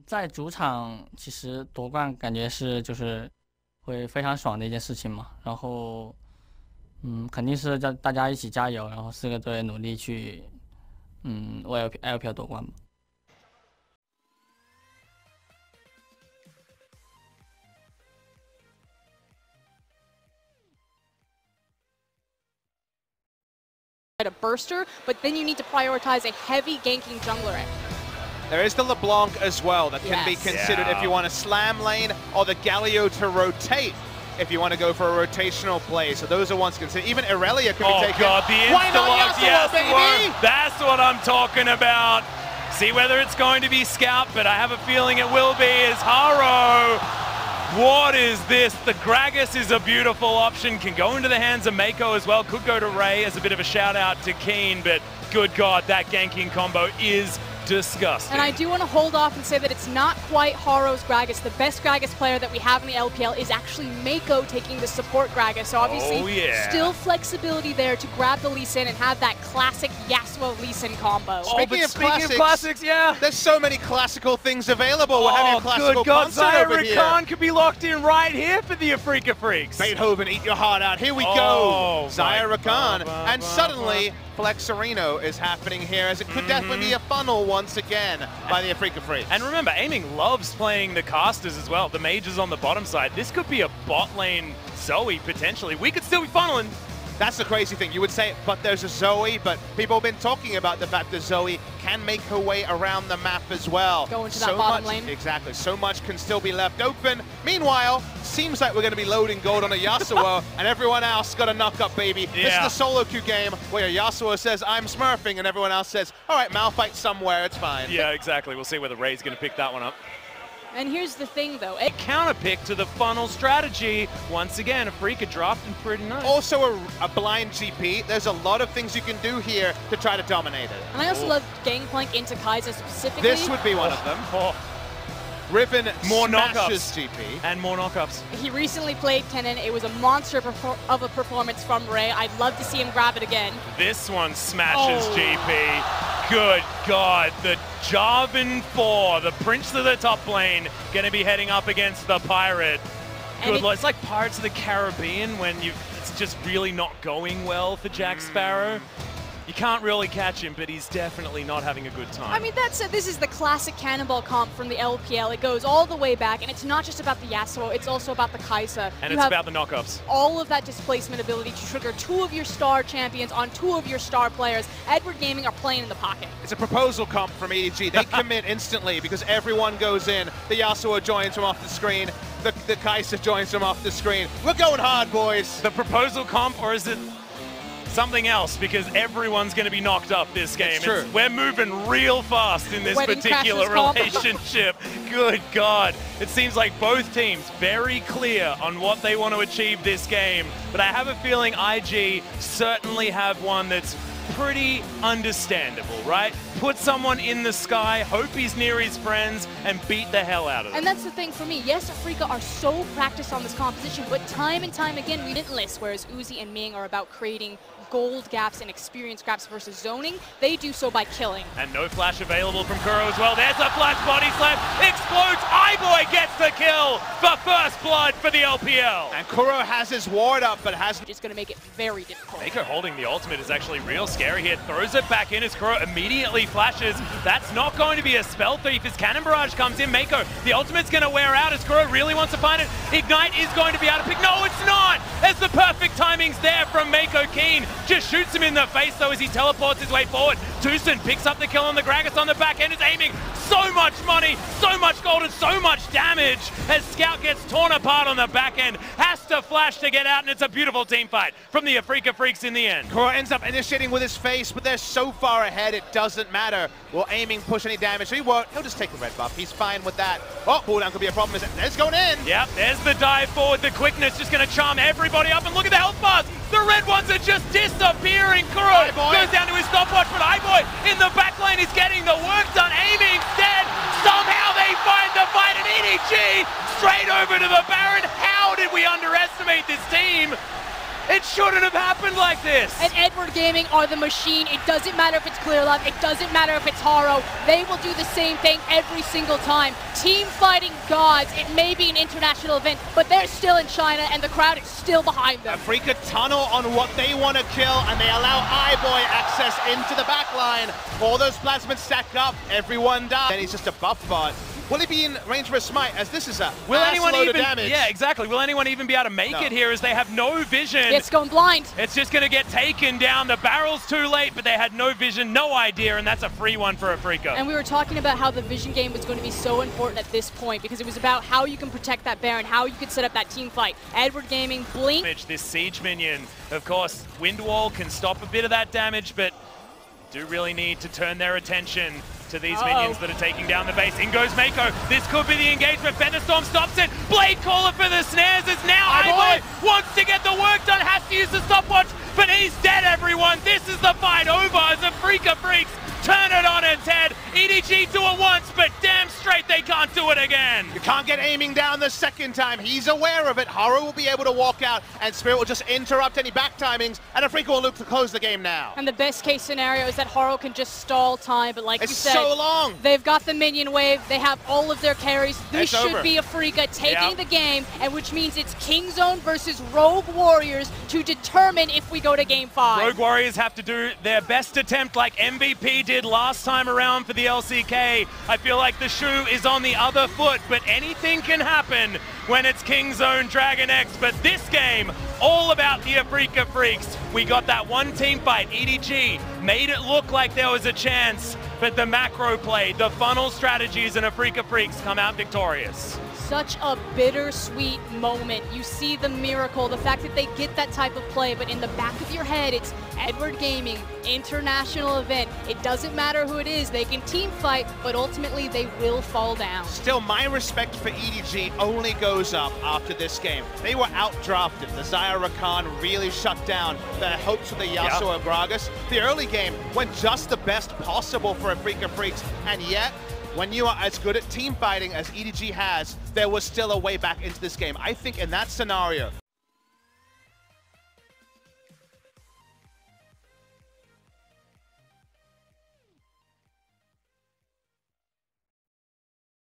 在主场其实夺冠感觉是就是会非常爽的一件事情嘛。然后，肯定是叫大家一起加油，然后4个队努力去，为 LPL 夺冠嘛。A burster, but then you need to prioritize a heavy ganking jungler. There is the LeBlanc as well that can be considered if you want a slam lane or the Galio to rotate if you want to go for a rotational play. So those are ones considered. Even Irelia could be taken. Oh god, the insta-lock, yes, that's what I'm talking about. See whether it's going to be Scout, but I have a feeling it will be as Haro. What is this? The Gragas is a beautiful option. Can go into the hands of Mako as well. Could go to Ray as a bit of a shout out to Keen, but good god, that ganking combo is disgusting. And I do want to hold off and say that it's not quite Haro's Gragas. The best Gragas player that we have in the LPL is actually Mako taking the support Gragas. So obviously, still flexibility there to grab the Lee Sin and have that classic Yasuo Lee Sin combo. Speaking of classics, there's so many classical things available. We're having a classical good god, concert over here. Zyra Khan could be locked in right here for the Afrika Freaks. Beethoven, eat your heart out. Here we go. Zyra Khan. And suddenly, Flexerino is happening here, as it could definitely be a funnel once again by the Afrika Freaks. And remember, Aiming loves playing the casters as well. The mages on the bottom side. This could be a bot lane Zoe, potentially. We could still be funneling. That's the crazy thing. You would say, but there's a Zoe, but people have been talking about the fact that Zoe can make her way around the map as well. Go into that bottom lane. Exactly. So much can still be left open. Meanwhile, seems like we're going to be loading gold on a Yasuo, and everyone else got a knock-up, baby. This is the solo queue game where Yasuo says, I'm smurfing, and everyone else says, all right, Malphite somewhere, it's fine. Yeah, exactly. We'll see whether Ray's going to pick that one up. And here's the thing, though. A counter pick to the funnel strategy. Once again, Afrika drafting pretty nice. Also a blind GP. There's a lot of things you can do here to try to dominate it. And I also love Gangplank into Kai'Sa specifically. This would be one of them. Riven more smashes knockups. GP. And more knockups. He recently played Kennen. It was a monster of a performance from Ray. I'd love to see him grab it again. This one smashes GP. Good God, the Jarvan 4, the Prince of the top lane, going to be heading up against the Pirate. Good Lord, it's like Pirates of the Caribbean when it's just really not going well for Jack Sparrow. You can't really catch him, but he's definitely not having a good time. I mean, this is the classic Cannonball comp from the LPL. It goes all the way back, and it's not just about the Yasuo, it's also about the Kai'Sa. And it's about the knockups. All of that displacement ability to trigger 2 of your star champions on 2 of your star players. Edward Gaming are playing in the pocket. It's a proposal comp from EDG. They commit instantly because everyone goes in. The Yasuo joins from off the screen. The Kai'Sa joins from off the screen. We're going hard, boys. The proposal comp, or is it something else, because everyone's going to be knocked up this game. We're moving real fast in this particular relationship. Good God. It seems like both teams very clear on what they want to achieve this game. But I have a feeling IG certainly have one that's pretty understandable, right? Put someone in the sky, hope he's near his friends, and beat the hell out of them. And that's the thing for me. Yes, Afrika are so practiced on this composition, but time and time again, relentless, whereas Uzi and Ming are about creating gold gaps and experience gaps versus zoning. They do so by killing. And no flash available from Kuro as well. There's a flash body slam. Explodes. Iboy gets the kill for first blood for the LPL. And Kuro has his ward up, but hasn't. It's going to make it very difficult. Mako holding the ultimate is actually real scary here. Throws it back in as Kuro immediately flashes. That's not going to be a spell thief as Cannon Barrage comes in. Mako, the ultimate's going to wear out as Kuro really wants to find it. Ignite is going to be out of pick. No, it's not! As the perfect timing's there from Mako Keen. Just shoots him in the face though as he teleports his way forward. Tucson picks up the kill on the Gragas on the back end, is aiming so much money, so much gold and so much damage as Scout gets torn apart on the back end. Has to flash to get out, and it's a beautiful team fight from the Afrika Freaks in the end. Kuro ends up initiating with his face, but they're so far ahead it doesn't matter. Will aiming push any damage? He won't. He'll just take the red buff. He's fine with that. Oh, cooldown could be a problem. It's going in. Yep, there's the dive forward. The quickness just going to charm everybody up, and look at the health bars. The red ones are just disappearing. Kuro goes down to his stopwatch, but Iboy in the back lane is getting the work done. Aiming dead. Somehow they find the fight, and EDG straight over to the Baron. How did we underestimate this team? It shouldn't have happened like this. And Edward Gaming are the machine. It doesn't matter if it's Clear Love. It doesn't matter if it's Haro. They will do the same thing every single time. Team fighting gods. It may be an international event, but they're still in China, and the crowd is still behind them. Afrika tunnel on what they want to kill, and they allow Iboy access into the back line. All those plasmids stack up. Everyone dies. And he's just a buff bot. Will he be in range for a smite, as this is a load of damage? Yeah, exactly. Will anyone even be able to make it here, as they have no vision? It's going blind. It's just going to get taken down. The barrel's too late, but they had no vision, no idea, and that's a free one for Afrika. And we were talking about how the vision game was going to be so important at this point, because it was about how you can protect that Baron, how you could set up that team fight. Edward Gaming, blink. This siege minion, of course, Wind Wall can stop a bit of that damage, but do really need to turn their attention to these minions that are taking down the base. In goes Mako. This could be the engagement. Thunderstorm stops it. Blade Caller for the snares as now Iboy wants to get the work done. Has to use the stopwatch, but he's dead, everyone. This is the fight over as Afrika Freaks turn it on its head. EDG do it once, but damn straight they can't do it again. You can't get aiming down the second time. He's aware of it. Haro will be able to walk out, and Spirit will just interrupt any back timings, and Afrika will look to close the game now. And the best case scenario is that Haro can just stall time, but like you said, so long. They've got the minion wave. They have all of their carries. This should be Afrika taking the game, and which means it's King Zone versus Rogue Warriors to determine if we go to Game 5. Rogue Warriors have to do their best attempt like MVP did last time around for the LCK. I feel like the shoe is on the other foot, but anything can happen when it's King Zone Dragon X. But this game, all about the Afrika Freaks. We got that one team fight. EDG made it look like there was a chance, but the macro play, the funnel strategies, and Afrika Freaks come out victorious. Such a bittersweet moment. You see the miracle, the fact that they get that type of play, but in the back of your head, it's Edward Gaming, international event. It doesn't matter who it is. They can team fight, but ultimately they will fall down. Still, my respect for EDG only goes up after this game. They were outdrafted. The Xayah Rakan really shut down the hopes of the Yasuo Gragas. The early game went just the best possible for Afrika Freaks, and yet, when you are as good at team fighting as EDG has, there was still a way back into this game. I think in that scenario,